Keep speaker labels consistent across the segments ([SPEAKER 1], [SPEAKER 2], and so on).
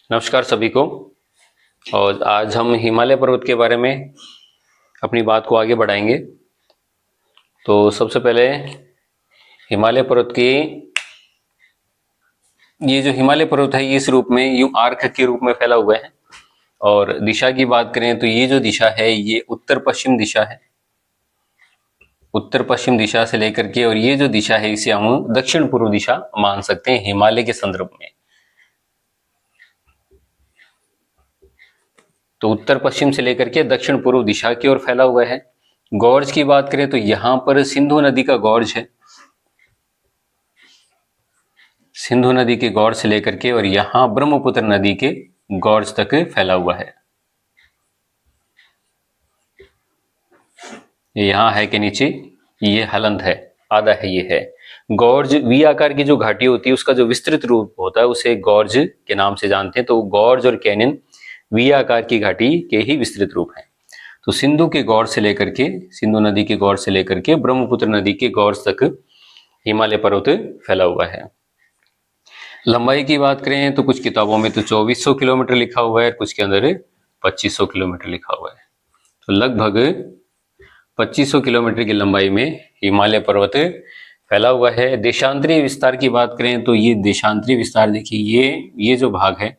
[SPEAKER 1] नमस्कार सभी को। और आज हम हिमालय पर्वत के बारे में अपनी बात को आगे बढ़ाएंगे। तो सबसे पहले हिमालय पर्वत की ये जो हिमालय पर्वत है ये इस रूप में यूं आर्क के रूप में फैला हुआ है। और दिशा की बात करें तो ये जो दिशा है ये उत्तर पश्चिम दिशा है, उत्तर पश्चिम दिशा से लेकर के, और ये जो दिशा है इसे हम दक्षिण पूर्व दिशा मान सकते हैं हिमालय के संदर्भ में। तो उत्तर पश्चिम से लेकर के दक्षिण पूर्व दिशा की ओर फैला हुआ है। गॉर्ज की बात करें तो यहां पर सिंधु नदी का गॉर्ज है, सिंधु नदी के गॉर्ज से लेकर के और यहां ब्रह्मपुत्र नदी के गॉर्ज तक फैला हुआ है। ये यहां है कि नीचे, ये हलंत है, आधा है, ये है गॉर्ज। वी आकार की जो घाटी होती है उसका जो विस्तृत रूप होता है उसे गॉर्ज के नाम से जानते हैं। तो गॉर्ज और कैनियन वी आकार की घाटी के ही विस्तृत रूप हैं। तो सिंधु के गॉर्ज से लेकर के, सिंधु नदी के गॉर्ज से लेकर के ब्रह्मपुत्र नदी के गॉर्ज तक हिमालय पर्वत फैला हुआ है। लंबाई की बात करें तो कुछ किताबों में तो 2400 किलोमीटर लिखा हुआ है, कुछ के अंदर 2500 किलोमीटर लिखा हुआ है। तो लगभग 2500 किलोमीटर की लंबाई में हिमालय पर्वत फैला हुआ है। देशांतरी विस्तार की बात करें तो ये देशांतरी विस्तार देखिए, ये जो भाग है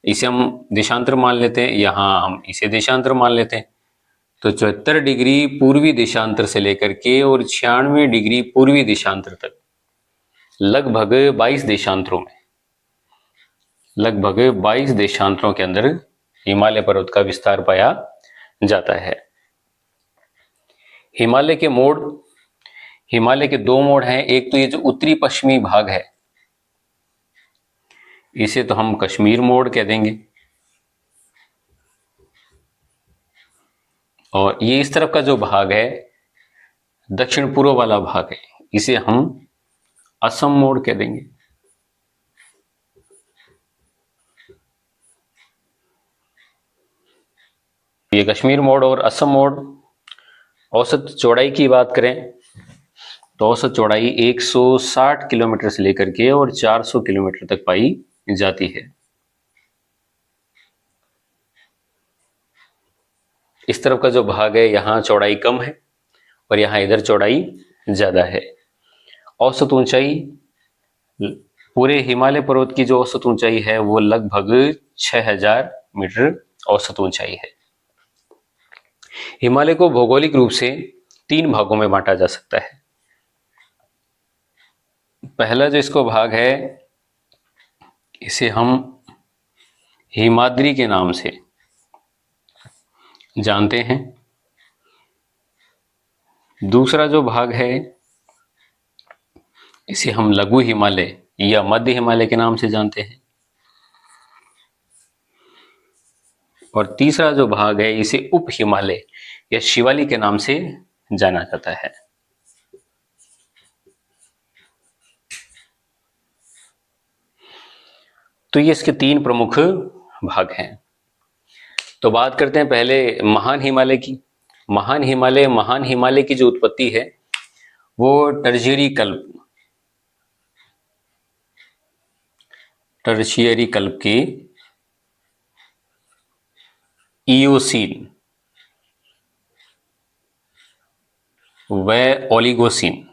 [SPEAKER 1] इसे हम देशांतर मान लेते हैं, यहाँ हम इसे देशांतर मान लेते हैं। तो 74 डिग्री पूर्वी देशांतर से लेकर के और 96 डिग्री पूर्वी देशांतर तक लगभग 22 देशांतरों में, लगभग 22 देशांतरों के अंदर हिमालय पर्वत का विस्तार पाया जाता है। हिमालय के मोड़, हिमालय के दो मोड़ हैं। एक तो ये जो उत्तरी पश्चिमी भाग है इसे तो हम कश्मीर मोड़ कह देंगे, और ये इस तरफ का जो भाग है दक्षिण पूर्व वाला भाग है इसे हम असम मोड़ कह देंगे। ये कश्मीर मोड़ और असम मोड़। औसत चौड़ाई की बात करें तो औसत चौड़ाई 160 किलोमीटर से लेकर के और 400 किलोमीटर तक पाई जाती है। इस तरफ का जो भाग है यहाँ चौड़ाई कम है और यहाँ इधर चौड़ाई ज्यादा है। औसत ऊंचाई, पूरे हिमालय पर्वत की जो औसत ऊंचाई है वो लगभग 6000 मीटर औसत ऊंचाई है। हिमालय को भौगोलिक रूप से 3 भागों में बांटा जा सकता है। पहला जो इसको भाग है इसे हम हिमाद्री के नाम से जानते हैं। दूसरा जो भाग है इसे हम लघु हिमालय या मध्य हिमालय के नाम से जानते हैं। और तीसरा जो भाग है इसे उप हिमालय या शिवालिक के नाम से जाना जाता है। तो ये इसके 3 प्रमुख भाग हैं। तो बात करते हैं पहले महान हिमालय की। महान हिमालय की जो उत्पत्ति है वो टर्शियरी कल्प की इयोसीन व ओलिगोसीन,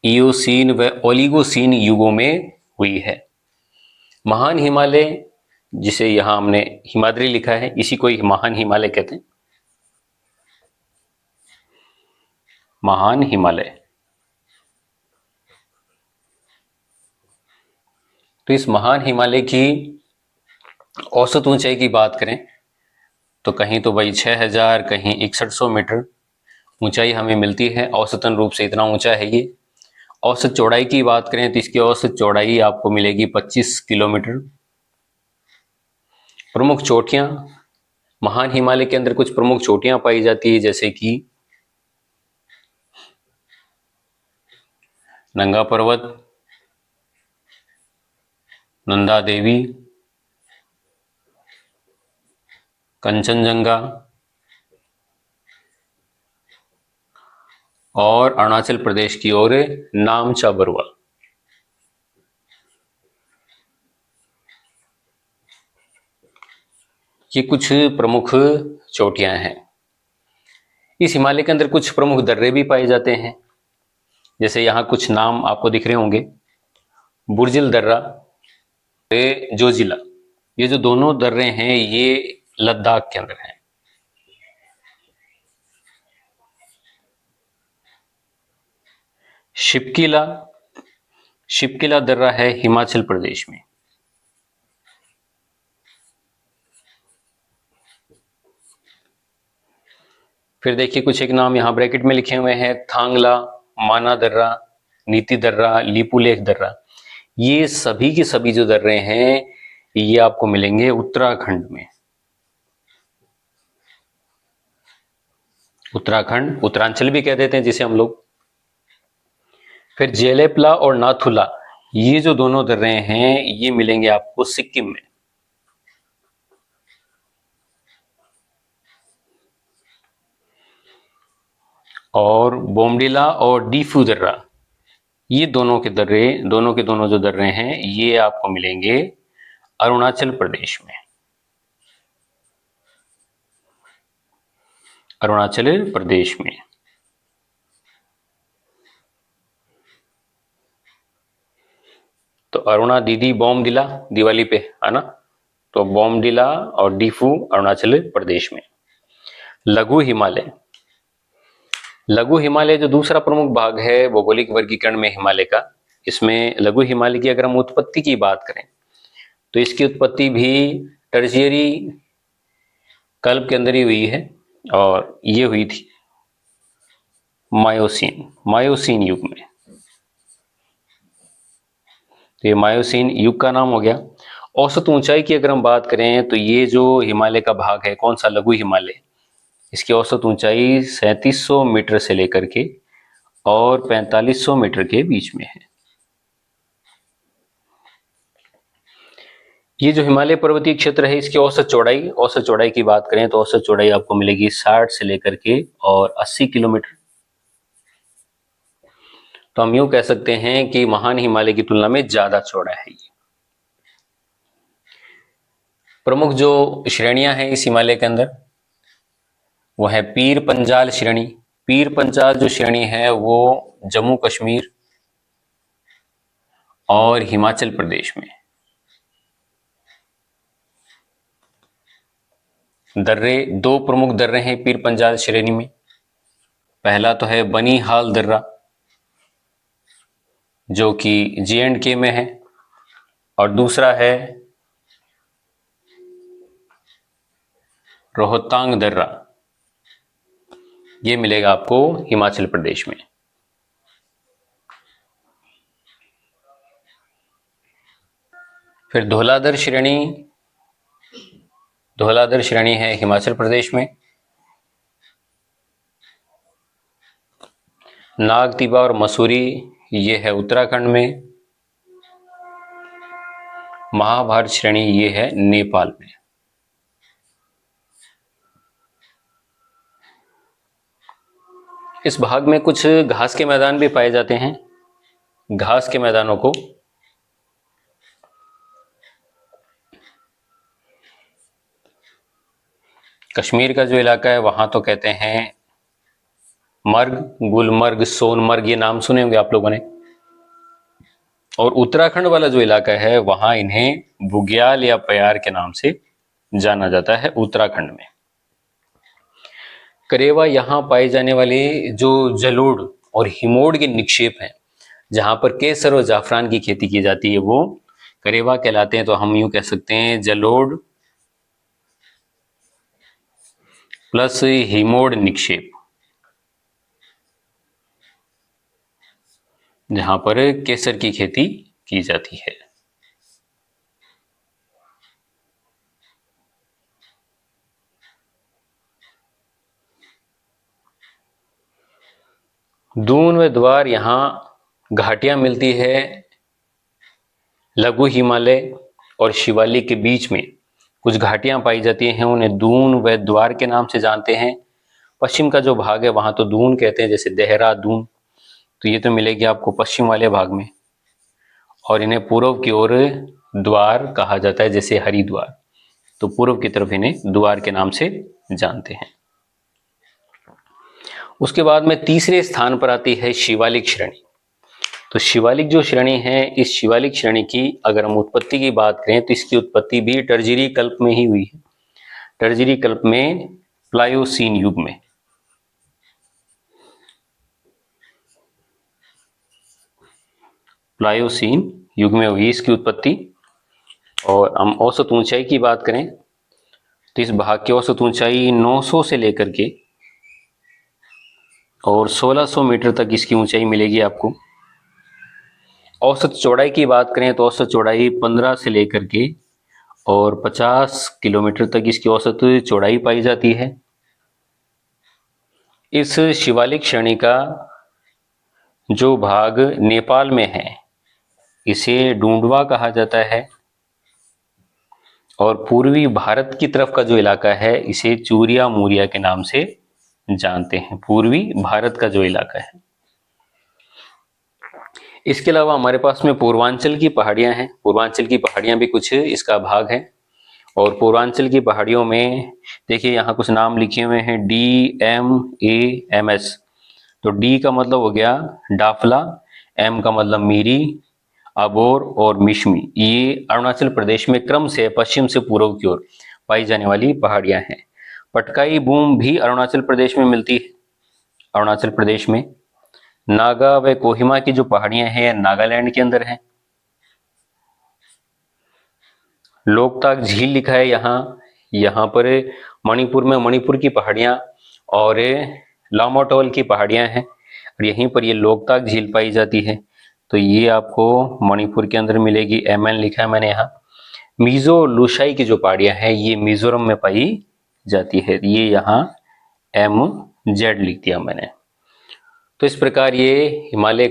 [SPEAKER 1] इयोसीन व ओलिगोसीन युगों में हुई है। महान हिमालय, जिसे यहां हमने हिमाद्री लिखा है, इसी को महान हिमालय कहते हैं। महान हिमालय। तो इस महान हिमालय की औसत ऊंचाई की बात करें तो कहीं तो भाई 6000, कहीं 6100 मीटर ऊंचाई हमें मिलती है। औसतन रूप से इतना ऊंचा है ये। औसत चौड़ाई की बात करें तो इसकी औसत चौड़ाई आपको मिलेगी 25 किलोमीटर। प्रमुख चोटियां, महान हिमालय के अंदर कुछ प्रमुख चोटियां पाई जाती है, जैसे कि नंगा पर्वत, नंदा देवी, कंचनजंगा और अरुणाचल प्रदेश की ओर नामचा बरुआ। ये कुछ प्रमुख चोटियां हैं। इस हिमालय के अंदर कुछ प्रमुख दर्रे भी पाए जाते हैं, जैसे यहां कुछ नाम आपको दिख रहे होंगे, बुर्जिल दर्रा, जोजिला। ये जो दोनों दर्रे हैं ये लद्दाख के अंदर हैं। शिपकिला, शिपकिला दर्रा है हिमाचल प्रदेश में। फिर देखिए कुछ एक नाम यहां ब्रैकेट में लिखे हुए हैं, थांगला, माना दर्रा, नीति दर्रा, लिपुलेख दर्रा। ये सभी के सभी जो दर्रे हैं ये आपको मिलेंगे उत्तराखंड में। उत्तराखंड, उत्तरांचल भी कह देते हैं जिसे हम लोग। फिर जेलेपला और नाथुला, ये जो दोनों दर्रे हैं ये मिलेंगे आपको सिक्किम में। और बोमडिला और डीफू दर्रा, ये दोनों के दोनों जो दर्रे हैं ये आपको मिलेंगे अरुणाचल प्रदेश में। अरुणाचल प्रदेश में। तो अरुणा दीदी बॉम्डिला दिवाली पे है ना, तो बॉम्डिला और डीफू अरुणाचल प्रदेश में। लघु हिमालय, लघु हिमालय जो दूसरा प्रमुख भाग है भौगोलिक वर्गीकरण में हिमालय का, इसमें लघु हिमालय की अगर हम उत्पत्ति की बात करें तो इसकी उत्पत्ति भी टर्शियरी कल्प के अंदर ही हुई है, और ये हुई थी मायोसीन युग में। तो ये मायोसीन युग का नाम हो गया। औसत ऊंचाई की अगर हम बात करें तो ये जो हिमालय का भाग है, कौन सा, लघु हिमालय, इसकी औसत ऊंचाई 3700 मीटर से लेकर के और 4500 मीटर के बीच में है। ये जो हिमालय पर्वतीय क्षेत्र है इसकी औसत चौड़ाई की बात करें तो औसत चौड़ाई आपको मिलेगी 60 से लेकर के और 80 किलोमीटर। तो हम यूं कह सकते हैं कि महान हिमालय की तुलना में ज्यादा चौड़ा है ये। प्रमुख जो श्रेणियां हैं इस हिमालय के अंदर वो है पीर पंजाल श्रेणी। पीर पंजाल जो श्रेणी है वो जम्मू कश्मीर और हिमाचल प्रदेश में। दर्रे, दो प्रमुख दर्रे हैं पीर पंजाल श्रेणी में। पहला तो है बनी हाल दर्रा जो कि J&K में है, और दूसरा है रोहतांग दर्रा, ये मिलेगा आपको हिमाचल प्रदेश में। फिर धौलाधर श्रेणी है हिमाचल प्रदेश में। नागतिबा और मसूरी ये है उत्तराखंड में। महाभारत श्रेणी ये है नेपाल में। इस भाग में कुछ घास के मैदान भी पाए जाते हैं। घास के मैदानों को कश्मीर का जो इलाका है वहां तो कहते हैं मर्ग, गुलमर्ग, सोनमर्ग, ये नाम सुने होंगे आप लोगों ने। और उत्तराखंड वाला जो इलाका है वहां इन्हें बुग्याल या प्यार के नाम से जाना जाता है उत्तराखंड में। करेवा, यहां पाए जाने वाले जो जलोढ़ और हिमोड़ के निक्षेप हैं जहां पर केसर और जाफरान की खेती की जाती है वो करेवा कहलाते हैं। तो हम यूं कह सकते हैं जलोढ़ प्लस हिमोड़ निक्षेप, जहां पर केसर की खेती की जाती है। दून व द्वार, यहां घाटियां मिलती है लघु हिमालय और शिवालिक के बीच में कुछ घाटियां पाई जाती हैं, उन्हें दून व द्वार के नाम से जानते हैं। पश्चिम का जो भाग है वहां तो दून कहते हैं, जैसे देहरादून, तो ये तो मिलेगी आपको पश्चिम वाले भाग में। और इन्हें पूर्व की ओर द्वार कहा जाता है, जैसे हरिद्वार, तो पूर्व की तरफ इन्हें द्वार के नाम से जानते हैं। उसके बाद में तीसरे स्थान पर आती है शिवालिक श्रेणी। तो शिवालिक जो श्रेणी है, इस शिवालिक श्रेणी की अगर हम उत्पत्ति की बात करें तो इसकी उत्पत्ति भी टर्जीरी कल्प में ही हुई है। टर्जीरी कल्प में प्लायोसीन युग में। प्लायोसीन युग में हुई इसकी उत्पत्ति। और हम औसत ऊंचाई की बात करें तो इस भाग की औसत ऊंचाई 900 से लेकर के और 1600 मीटर तक इसकी ऊंचाई मिलेगी आपको। औसत चौड़ाई की बात करें तो औसत चौड़ाई 15 से लेकर के और 50 किलोमीटर तक इसकी औसत चौड़ाई पाई जाती है। इस शिवालिक श्रेणी का जो भाग नेपाल में है इसे डूंडवा कहा जाता है, और पूर्वी भारत की तरफ का जो इलाका है इसे चूरिया मूरिया के नाम से जानते हैं, पूर्वी भारत का जो इलाका है। इसके अलावा हमारे पास में पूर्वांचल की पहाड़ियां हैं। पूर्वांचल की पहाड़ियां भी कुछ इसका भाग है। और पूर्वांचल की पहाड़ियों में देखिए यहाँ कुछ नाम लिखे हुए हैं, DMAMS। तो डी का मतलब हो गया डाफला, एम का मतलब मीरी, अबोर और मिशमी। ये अरुणाचल प्रदेश में क्रम से पश्चिम से पूर्व की ओर पाई जाने वाली पहाड़ियां हैं। पटकाई बूम भी अरुणाचल प्रदेश में मिलती है। अरुणाचल प्रदेश में नागा व कोहिमा की जो पहाड़ियां हैं नागालैंड के अंदर है। लोकताक झील लिखा है यहाँ पर मणिपुर में मणिपुर की पहाड़ियां और लामोटोल की पहाड़ियां हैं, और यहीं पर ये लोकताक झील पाई जाती है। तो ये आपको मणिपुर के अंदर मिलेगी, MN लिखा है मैंने यहाँ। मिजो लुशाई की जो पहाड़ियां हैं ये मिजोरम में पाई जाती है, ये यहाँ MZ लिख दिया मैंने। तो इस प्रकार ये हिमालय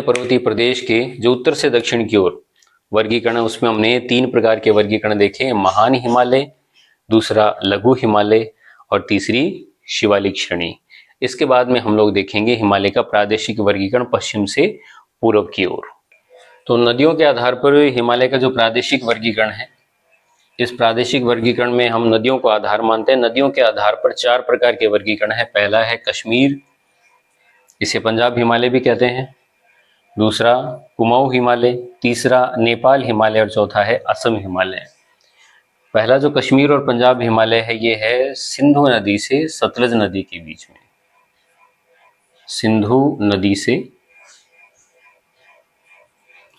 [SPEAKER 1] पर्वतीय प्रदेश के जो उत्तर से दक्षिण की ओर वर्गीकरण, उसमें हमने 3 प्रकार के वर्गीकरण देखे, महान हिमालय, दूसरा लघु हिमालय और तीसरी शिवालिक श्रेणी। इसके बाद में हम लोग देखेंगे हिमालय का प्रादेशिक वर्गीकरण पश्चिम से पूर्व की ओर। तो नदियों के आधार पर हिमालय का जो प्रादेशिक वर्गीकरण है, इस प्रादेशिक वर्गीकरण में हम नदियों को आधार मानते हैं। नदियों के आधार पर 4 प्रकार के वर्गीकरण है। पहला है कश्मीर, इसे पंजाब हिमालय भी कहते हैं। दूसरा कुमाऊं हिमालय, तीसरा नेपाल हिमालय और चौथा है असम हिमालय। पहला जो कश्मीर और पंजाब हिमालय है ये है सिंधु नदी से सतलज नदी के बीच में, सिंधु नदी से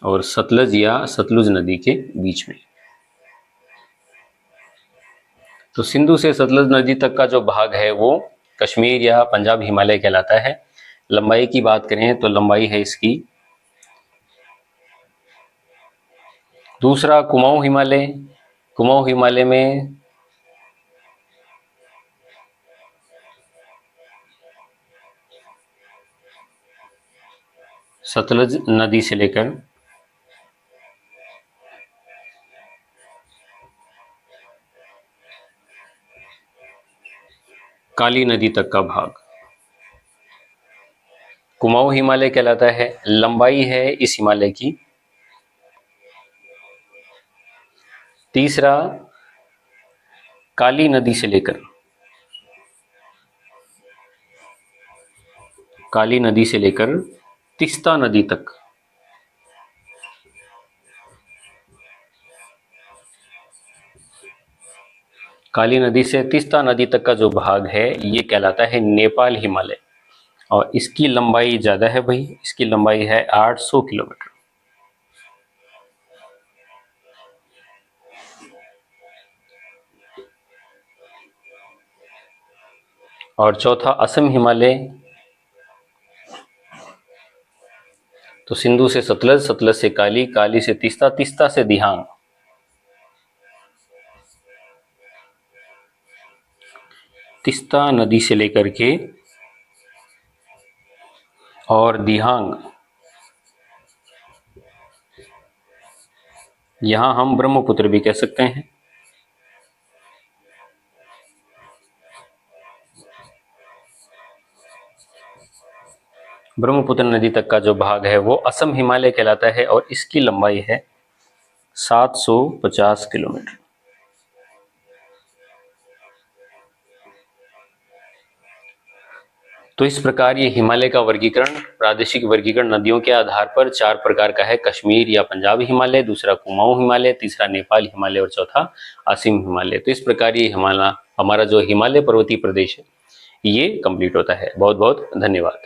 [SPEAKER 1] और सतलज या सतलुज नदी के बीच में। तो सिंधु से सतलज नदी तक का जो भाग है वो कश्मीर या पंजाब हिमालय कहलाता है। लंबाई की बात करें तो लंबाई है इसकी। दूसरा कुमाऊं हिमालय, कुमाऊं हिमालय में सतलज नदी से लेकर काली नदी तक का भाग कुमाऊं हिमालय कहलाता है। लंबाई है इस हिमालय की। तीसरा काली नदी से लेकर तीस्ता नदी तक, काली नदी से तीस्ता नदी तक का जो भाग है ये कहलाता है नेपाल हिमालय, और इसकी लंबाई ज्यादा है भाई, इसकी लंबाई है 800 किलोमीटर। और चौथा असम हिमालय, तो सिंधु से सतलज, सतलज से काली, काली से तीस्ता, तीस्ता से दिहांग, तीस्ता नदी से लेकर के और दिहांग, यहां हम ब्रह्मपुत्र भी कह सकते हैं। ब्रह्मपुत्र नदी तक का जो भाग है वो असम हिमालय कहलाता है और इसकी लंबाई है 750 किलोमीटर। तो इस प्रकार ये हिमालय का वर्गीकरण, प्रादेशिक वर्गीकरण नदियों के आधार पर 4 प्रकार का है। कश्मीर या पंजाब हिमालय, दूसरा कुमाऊं हिमालय, तीसरा नेपाल हिमालय और चौथा असम हिमालय। तो इस प्रकार ये हमारा जो हिमालय पर्वतीय प्रदेश है ये कंप्लीट होता है। बहुत बहुत धन्यवाद।